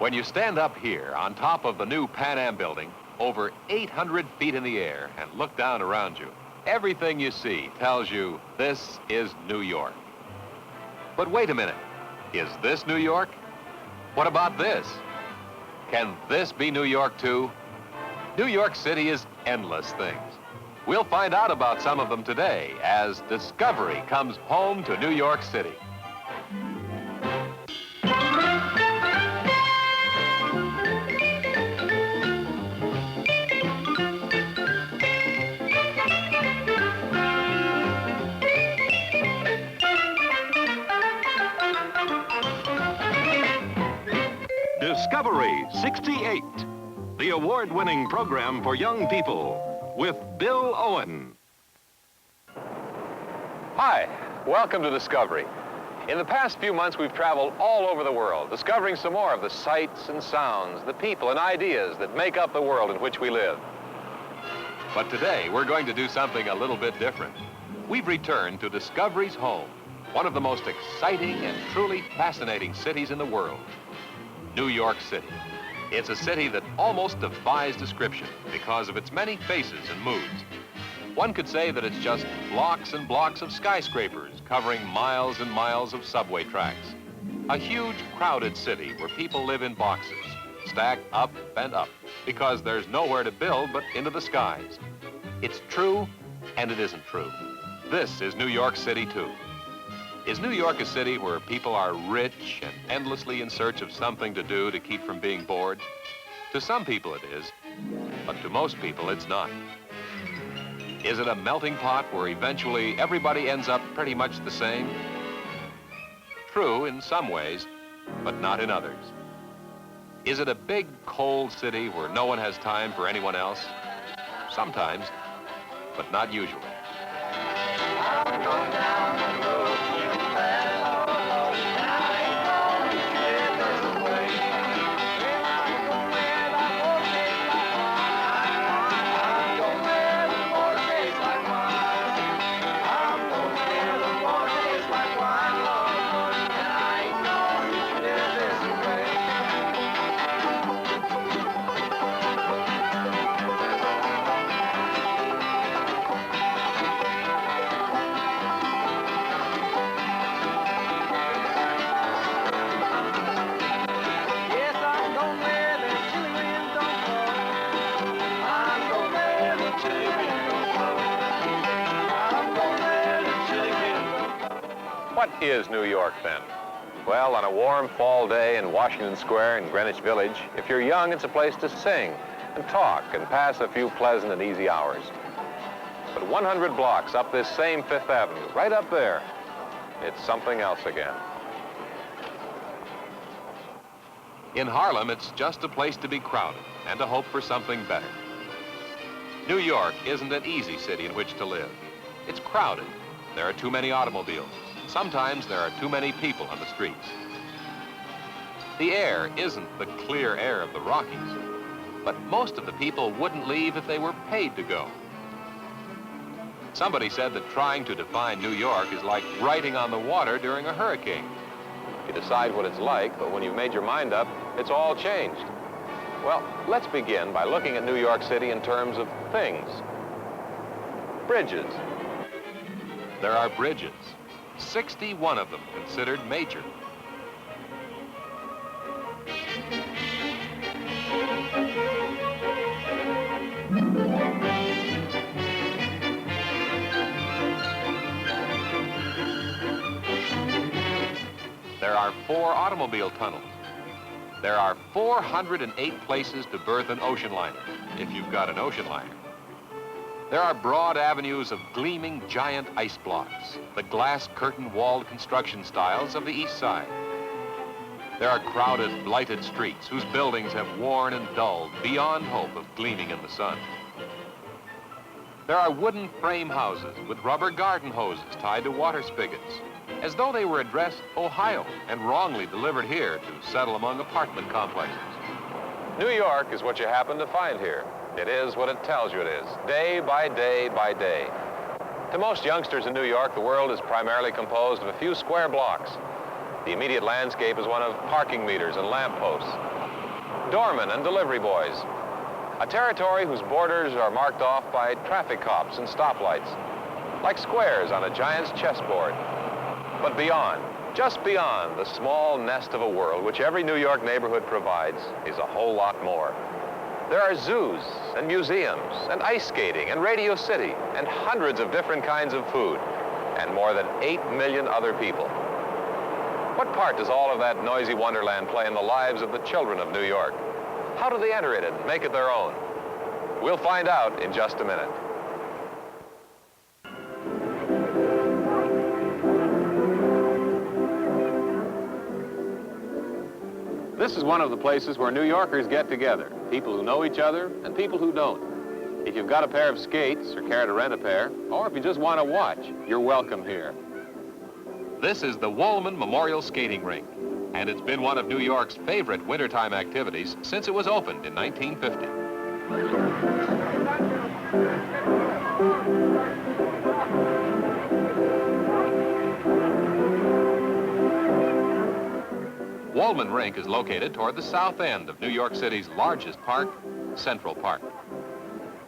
When you stand up here on top of the new Pan Am building, over 800 feet in the air, and look down around you, everything you see tells you this is New York. But wait a minute, is this New York? What about this? Can this be New York too? New York City is endless things. We'll find out about some of them today as Discovery comes home to New York City. Discovery 68, the award-winning program for young people, with Bill Owen. Hi, welcome to Discovery. In the past few months, we've traveled all over the world, discovering some more of the sights and sounds, the people and ideas that make up the world in which we live. But today, we're going to do something a little bit different. We've returned to Discovery's home, one of the most exciting and truly fascinating cities in the world, New York City. It's a city that almost defies description because of its many faces and moods. One could say that it's just blocks and blocks of skyscrapers covering miles and miles of subway tracks. A huge, crowded city where people live in boxes, stacked up and up, because there's nowhere to build but into the skies. It's true, and it isn't true. This is New York City, too. Is New York a city where people are rich and endlessly in search of something to do to keep from being bored? To some people it is, but to most people it's not. Is it a melting pot where eventually everybody ends up pretty much the same? True in some ways, but not in others. Is it a big, cold city where no one has time for anyone else? Sometimes, but not usually. What is New York, then? Well, on a warm fall day in Washington Square in Greenwich Village, if you're young, it's a place to sing and talk and pass a few pleasant and easy hours. But 100 blocks up this same Fifth Avenue, right up there, it's something else again. In Harlem, it's just a place to be crowded and to hope for something better. New York isn't an easy city in which to live. It's crowded. There are too many automobiles. Sometimes there are too many people on the streets. The air isn't the clear air of the Rockies, but most of the people wouldn't leave if they were paid to go. Somebody said that trying to define New York is like riding on the water during a hurricane. You decide what it's like, but when you've made your mind up, it's all changed. Well, let's begin by looking at New York City in terms of things. Bridges. There are bridges. 61 of them considered major. There are 4 automobile tunnels. There are 408 places to berth an ocean liner, if you've got an ocean liner. There are broad avenues of gleaming giant ice blocks, the glass curtain-walled construction styles of the East Side. There are crowded, blighted streets whose buildings have worn and dulled beyond hope of gleaming in the sun. There are wooden frame houses with rubber garden hoses tied to water spigots, as though they were addressed Ohio and wrongly delivered here to settle among apartment complexes. New York is what you happen to find here. It is what it tells you it is, day by day by day. To most youngsters in New York, the world is primarily composed of a few square blocks. The immediate landscape is one of parking meters and lampposts. doormen and delivery boys. A territory whose borders are marked off by traffic cops and stoplights, like squares on a giant's chessboard. But beyond, just beyond the small nest of a world which every New York neighborhood provides is a whole lot more. There are zoos and museums and ice skating and Radio City and hundreds of different kinds of food and more than 8 million other people. What part does all of that noisy wonderland play in the lives of the children of New York? How do they enter it and make it their own? We'll find out in just a minute. This is one of the places where New Yorkers get together, people who know each other and people who don't. If you've got a pair of skates or care to rent a pair, or if you just want to watch, you're welcome here. This is the Wollman Memorial Skating Rink, and it's been one of New York's favorite wintertime activities since it was opened in 1950. Wollman Rink is located toward the south end of New York City's largest park, Central Park.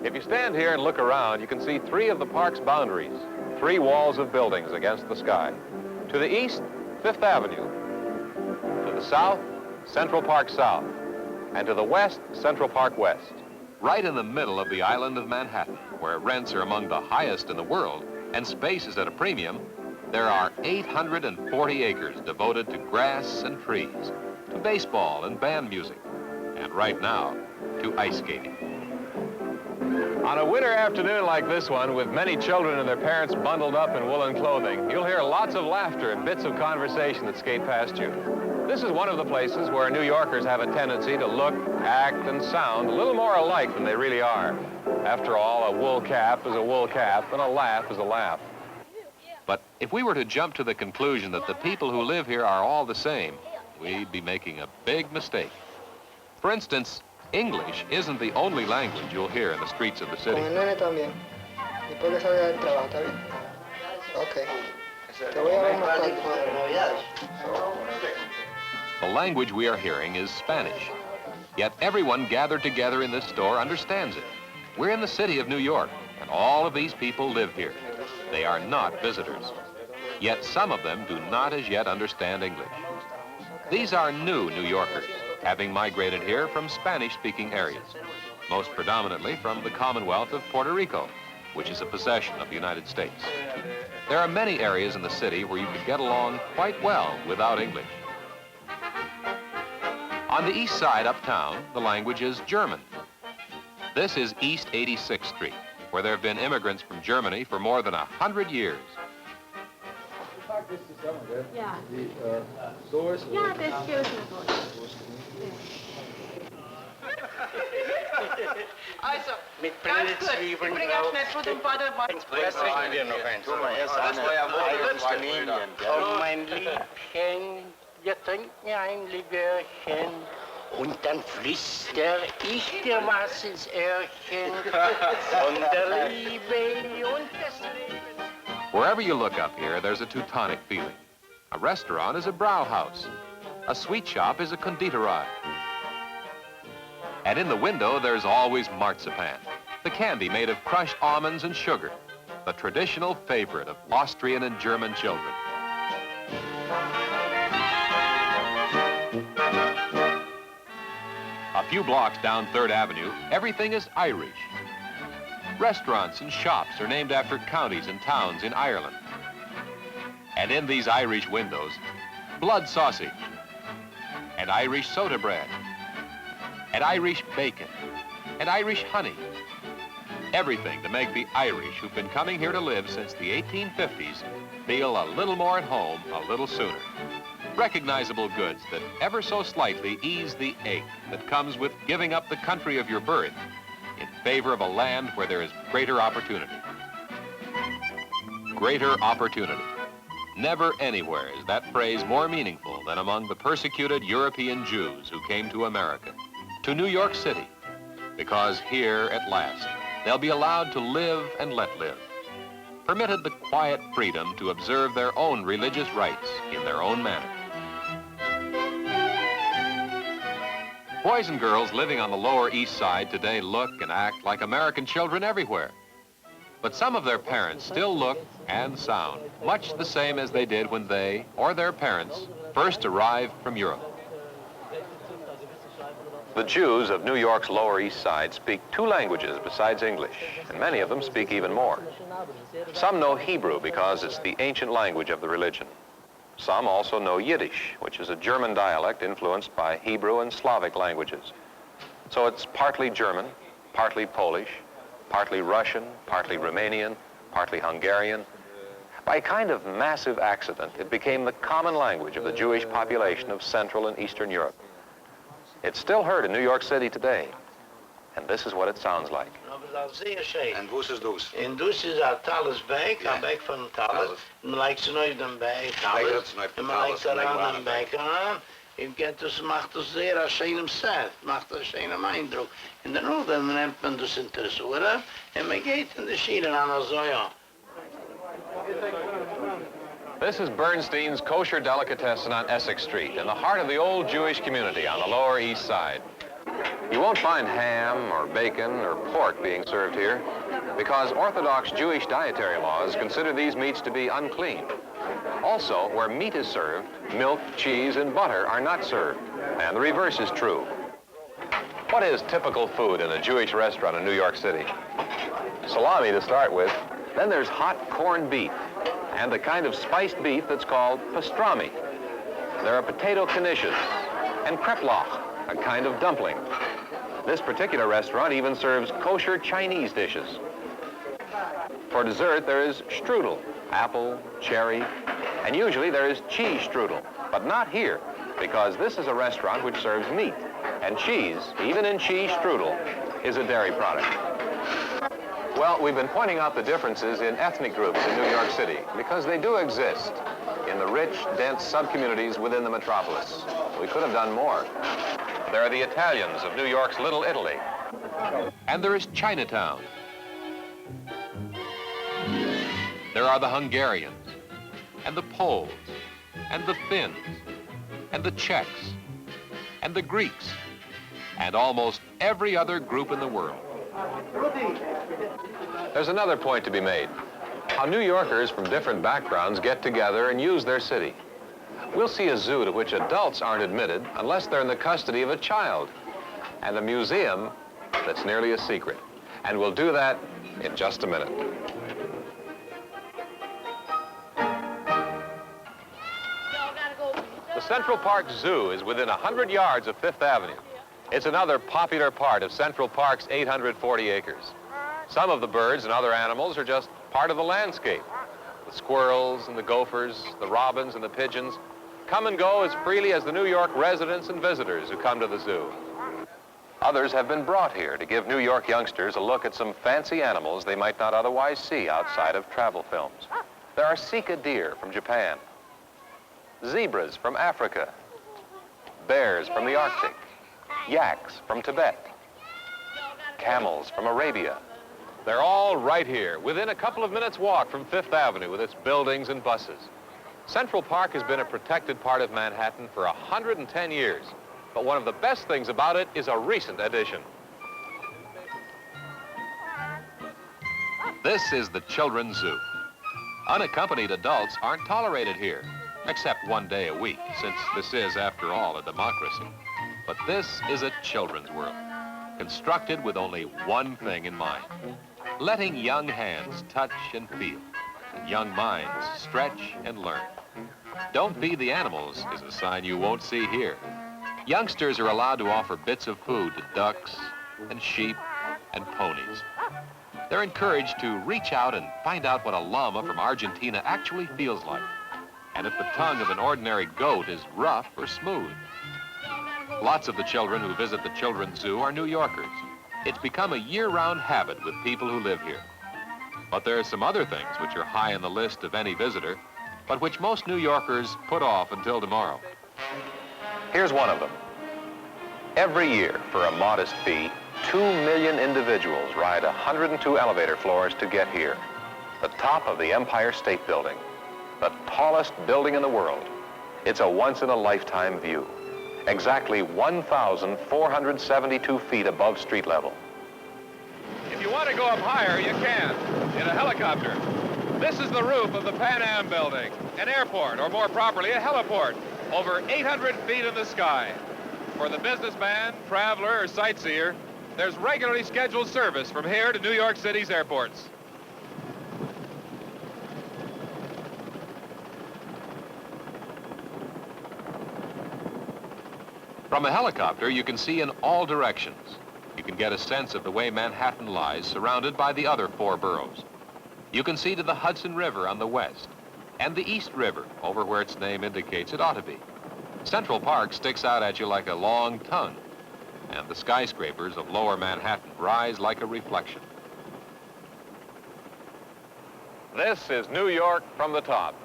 If you stand here and look around, you can see 3 of the park's boundaries, 3 walls of buildings against the sky. To the east, Fifth Avenue. To the south, Central Park South. And to the west, Central Park West. Right in the middle of the island of Manhattan, where rents are among the highest in the world and space is at a premium, there are 840 acres devoted to grass and trees, to baseball and band music, and right now, to ice skating. On a winter afternoon like this one, with many children and their parents bundled up in woolen clothing, you'll hear lots of laughter and bits of conversation that skate past you. This is one of the places where New Yorkers have a tendency to look, act, and sound a little more alike than they really are. After all, a wool cap is a wool cap, and a laugh is a laugh. But if we were to jump to the conclusion that the people who live here are all the same, we'd be making a big mistake. For instance, English isn't the only language you'll hear in the streets of the city. Con el nene también. Después que salga del trabajo, ¿está bien? Ok. Te voy a ver más tarde. The language we are hearing is Spanish. Yet everyone gathered together in this store understands it. We're in the city of New York, and all of these people live here. They are not visitors. Yet some of them do not as yet understand English. These are new New Yorkers, having migrated here from Spanish-speaking areas, most predominantly from the Commonwealth of Puerto Rico, which is a possession of the United States. There are many areas in the city where you could get along quite well without English. On the east side uptown, the language is German. This is East 86th Street, where there have been immigrants from Germany for more than 100 years. Ja. Ja, das gilt nicht. Also, mit Brennzwiebeln Ich bringe schnell Brot und Butter. Das richten wir noch eins. Das war ja wohl oh, mein Liebchen, wir trinken ein Likörchen und dann flüster ich dir was ins Öhrchen von der Liebe und des Lebens. Wherever you look up here, there's a Teutonic feeling. A restaurant is a Brauhaus. A sweet shop is a Konditorei. And in the window, there's always Marzipan, the candy made of crushed almonds and sugar, the traditional favorite of Austrian and German children. A few blocks down 3rd Avenue, everything is Irish. Restaurants and shops are named after counties and towns in Ireland. And in these Irish windows, blood sausage, and Irish soda bread, and Irish bacon, and Irish honey. Everything to make the Irish who've been coming here to live since the 1850s feel a little more at home a little sooner. Recognizable goods that ever so slightly ease the ache that comes with giving up the country of your birth in favor of a land where there is greater opportunity. Greater opportunity. Never anywhere is that phrase more meaningful than among the persecuted European Jews who came to America, to New York City, because here at last they'll be allowed to live and let live, permitted the quiet freedom to observe their own religious rites in their own manner. Boys and girls living on the Lower East Side today look and act like American children everywhere. But some of their parents still look and sound much the same as they did when they, or their parents, first arrived from Europe. The Jews of New York's Lower East Side speak 2 languages besides English, and many of them speak even more. Some know Hebrew because it's the ancient language of the religion. Some also know Yiddish, which is a German dialect influenced by Hebrew and Slavic languages. So it's partly German, partly Polish, partly Russian, partly Romanian, partly Hungarian. By a kind of massive accident, it became the common language of the Jewish population of Central and Eastern Europe. It's still heard in New York City today, and this is what it sounds like. En wo is het dus? En dus is een tallisbijk, een bijk van een tallis. Men lijkt ze nooit een bij tallis. En men lijkt er aan een bijk aan. En dus macht het zeer een schönem set, macht een schönem eindruk. En dan neemt men dus een tresor en men gaat in de schieren aan een zoja. This is Bernstein's kosher delicatessen on Essex Street, in the heart of the old Jewish community on the Lower East Side. You won't find ham or bacon or pork being served here because Orthodox Jewish dietary laws consider these meats to be unclean. Also, where meat is served, milk, cheese, and butter are not served, and the reverse is true. What is typical food in a Jewish restaurant in New York City? Salami to start with, then there's hot corned beef, and the kind of spiced beef that's called pastrami. There are potato knishes and kreplach, a kind of dumpling. This particular restaurant even serves kosher Chinese dishes. For dessert, there is strudel, apple, cherry, and usually there is cheese strudel, but not here, because this is a restaurant which serves meat, and cheese, even in cheese strudel, is a dairy product. Well, we've been pointing out the differences in ethnic groups in New York City because they do exist in the rich, dense sub-communities within the metropolis. We could have done more. There are the Italians of New York's Little Italy. And there is Chinatown. There are the Hungarians, and the Poles, and the Finns, and the Czechs, and the Greeks, and almost every other group in the world. There's another point to be made. How New Yorkers from different backgrounds get together and use their city. We'll see a zoo to which adults aren't admitted unless they're in the custody of a child, and a museum that's nearly a secret. And we'll do that in just a minute. The Central Park Zoo is within 100 yards of Fifth Avenue. It's another popular part of Central Park's 840 acres. Some of the birds and other animals are just part of the landscape. The squirrels and the gophers, the robins and the pigeons come and go as freely as the New York residents and visitors who come to the zoo. Others have been brought here to give New York youngsters a look at some fancy animals they might not otherwise see outside of travel films. There are Sika deer from Japan, zebras from Africa, bears from the Arctic, yaks from Tibet, camels from Arabia. They're all right here, within a couple of minutes' walk from Fifth Avenue with its buildings and buses. Central Park has been a protected part of Manhattan for 110 years, but one of the best things about it is a recent addition. This is the Children's Zoo. Unaccompanied adults aren't tolerated here, except one day a week, since this is, after all, a democracy. But this is a children's world, constructed with only one thing in mind: letting young hands touch and feel, and young minds stretch and learn. Don't feed the animals is a sign you won't see here. Youngsters are allowed to offer bits of food to ducks and sheep and ponies. They're encouraged to reach out and find out what a llama from Argentina actually feels like, and if the tongue of an ordinary goat is rough or smooth. Lots of the children who visit the Children's Zoo are New Yorkers. It's become a year-round habit with people who live here. But there are some other things which are high on the list of any visitor, but which most New Yorkers put off until tomorrow. Here's one of them. Every year, for a modest fee, 2 million individuals ride 102 elevator floors to get here. The top of the Empire State Building, the tallest building in the world. It's a once-in-a-lifetime view. exactly 1,472 feet above street level. If you want to go up higher, you can, in a helicopter. This is the roof of the Pan Am building, an airport, or more properly, a heliport, over 800 feet in the sky. For the businessman, traveler, or sightseer, there's regularly scheduled service from here to New York City's airports. From a helicopter, you can see in all directions. You can get a sense of the way Manhattan lies, surrounded by the other 4 boroughs. You can see to the Hudson River on the west, and the East River, over where its name indicates it ought to be. Central Park sticks out at you like a long tongue, and the skyscrapers of lower Manhattan rise like a reflection. This is New York from the top.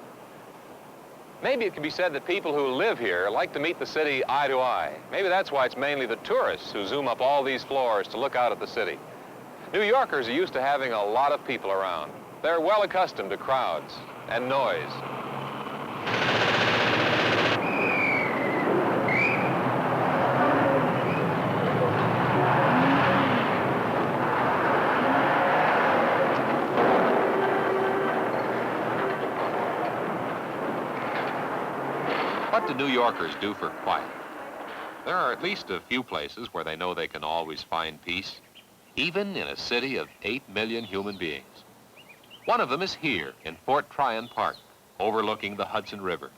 Maybe it can be said that people who live here like to meet the city eye to eye. Maybe that's why it's mainly the tourists who zoom up all these floors to look out at the city. New Yorkers are used to having a lot of people around. They're well accustomed to crowds and noise. What do New Yorkers do for quiet? There are at least a few places where they know they can always find peace, even in a city of 8 million human beings. One of them is here in Fort Tryon Park, overlooking the Hudson River.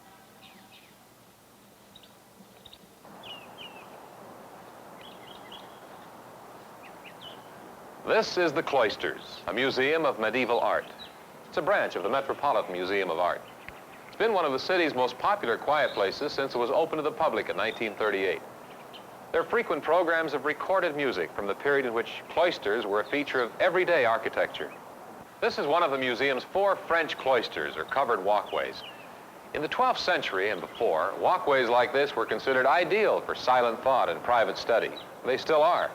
This is the Cloisters, a museum of medieval art. It's a branch of the Metropolitan Museum of Art. It's been one of the city's most popular quiet places since it was opened to the public in 1938. There are frequent programs of recorded music from the period in which cloisters were a feature of everyday architecture. This is one of the museum's 4 French cloisters, or covered walkways. In the 12th century and before, walkways like this were considered ideal for silent thought and private study. They still are.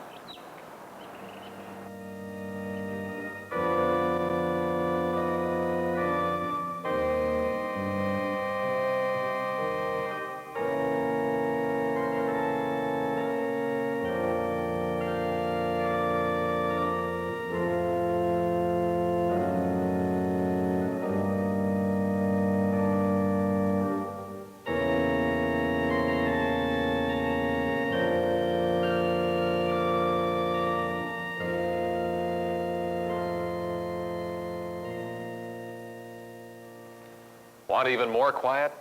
Want even more quiet,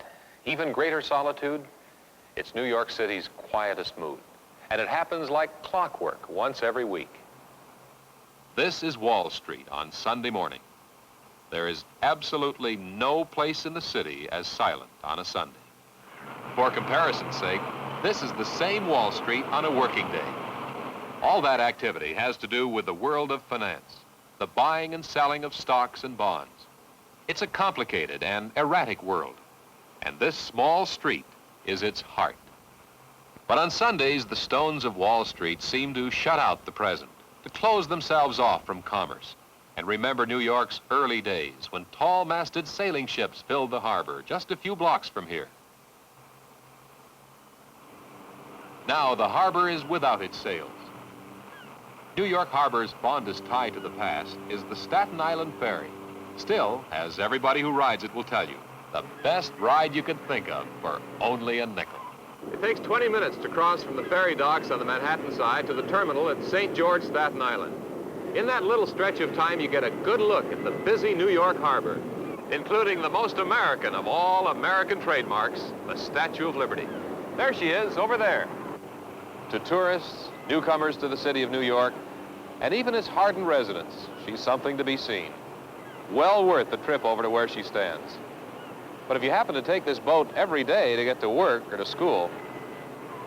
even greater solitude? It's New York City's quietest mood. And it happens like clockwork once every week. This is Wall Street on Sunday morning. There is absolutely no place in the city as silent on a Sunday. For comparison's sake, this is the same Wall Street on a working day. All that activity has to do with the world of finance, the buying and selling of stocks and bonds. It's a complicated and erratic world, and this small street is its heart. But on Sundays, the stones of Wall Street seem to shut out the present, to close themselves off from commerce, and remember New York's early days when tall-masted sailing ships filled the harbor just a few blocks from here. Now the harbor is without its sails. New York Harbor's fondest tie to the past is the Staten Island Ferry. Still, as everybody who rides it will tell you, the best ride you could think of for only a nickel. It takes 20 minutes to cross from the ferry docks on the Manhattan side to the terminal at St. George, Staten Island. In that little stretch of time, you get a good look at the busy New York Harbor, including the most American of all American trademarks, the Statue of Liberty. There she is, over there. To tourists, newcomers to the city of New York, and even its hardened residents, she's something to be seen. Well worth the trip over to where she stands. But if you happen to take this boat every day to get to work or to school,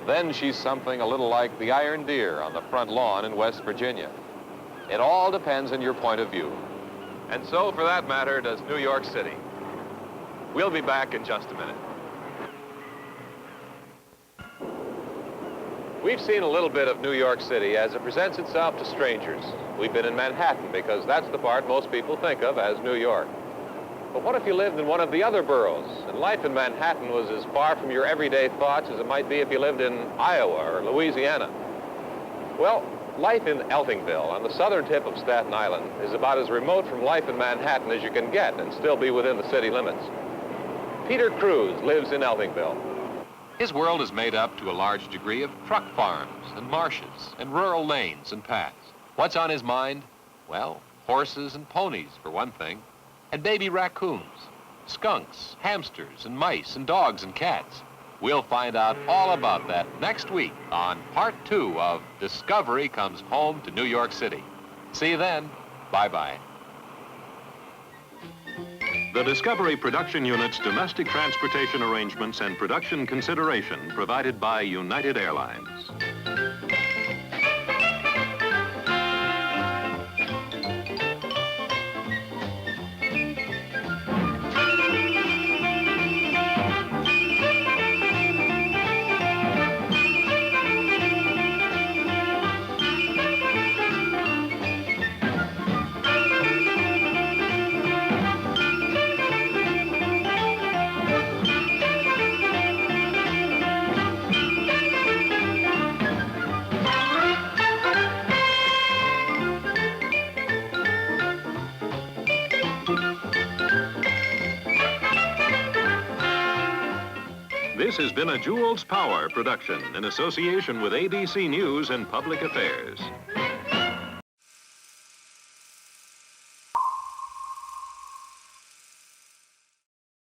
then she's something a little like the iron deer on the front lawn in West Virginia. It all depends on your point of view. And so, for that matter, does New York City. We'll be back in just a minute. We've seen a little bit of New York City as it presents itself to strangers. We've been in Manhattan because that's the part most people think of as New York. But what if you lived in one of the other boroughs, and life in Manhattan was as far from your everyday thoughts as it might be if you lived in Iowa or Louisiana? Well, life in Eltingville, on the southern tip of Staten Island, is about as remote from life in Manhattan as you can get and still be within the city limits. Peter Cruz lives in Eltingville. His world is made up to a large degree of truck farms and marshes and rural lanes and paths. What's on his mind? Well, horses and ponies, for one thing, and baby raccoons, skunks, hamsters, and mice, and dogs and cats. We'll find out all about that next week on Part 2 of Discovery Comes Home to New York City. See you then. Bye-bye. The Discovery Production Unit's domestic transportation arrangements and production consideration provided by United Airlines. This has been a Jules Power production in association with ABC News and Public Affairs.